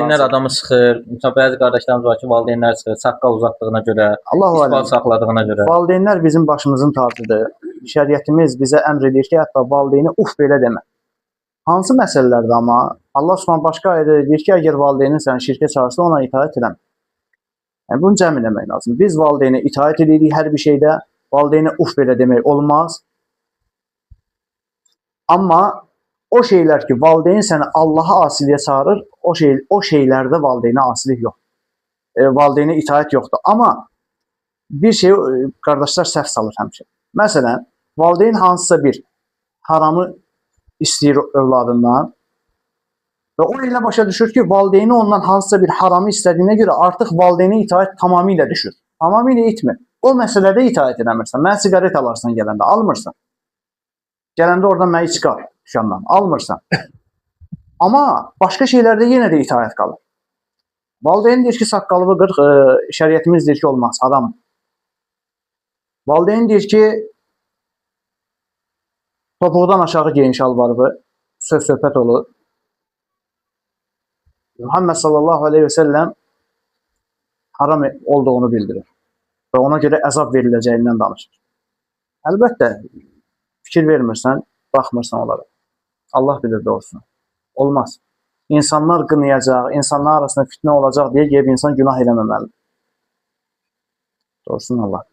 Valideynlər adamı sıxır. Məsələn, bəzi qardaşlarımız var ki, valideynlər sıxır, saqqal uzatdığına görə, Allahu isbal aləm. saxladığına görə. Valideynlər bizim başımızın tacıdır. Şəriətimiz bizə əmr edir ki, hətta valideyni uf belə demə. Hansı məsələlərdə amma Allah Subhanahu başqa ayədə deyir ki, əgər valideynin səni şirkə çağırsa, ona itaat edəm. Yəni bunu cəm eləmək lazım. Biz valideynə itaat edirik hər bir şeydə. Valideynə uf belə demək olmaz. Amma o şeylər ki, valideyn səni Allaha asiliyə çağırır, o şeylərdə valideynə asilik yox. Valideynə itaat yoxdur. Amma bir şey qardaşlar səhv salır həmişə. Məsələn, valideyn hansısa bir haramı istəyir övladından və o elə başa düşür ki, valideyni ondan hansısa bir haramı istədiyinə görə artıq valideynə itaat tamamilə düşür. Tamamilə etmir. O məsələdə itaat edəmirsən. Mən siqaret alarsan gələndə, almırsan. Gələndə oradan məni çıxar dükandan, almırsan. Amma başqa şeylərdə yenə də itaat qalır. Valideyn deyir ki, saqqalını qırx, şəriətimiz deyir ki, olmaz, haram. Valideyn deyir ki, topuqdan aşağı geyin şalvarı, söz-söhbət olur. Muhammed sallallahu aleyhi ve sellem haram olduğunu bildirir və ona görə əzab veriləcəyindən danışır. Əlbəttə, fikir vermirsən, baxmırsan onlara. Allah bilir doğrusunu. Olmaz. İnsanlar qınayacaq, insanlar arasında fitnə olacaq deyə insan günah eləməməlidir. Doğrusunu Allah.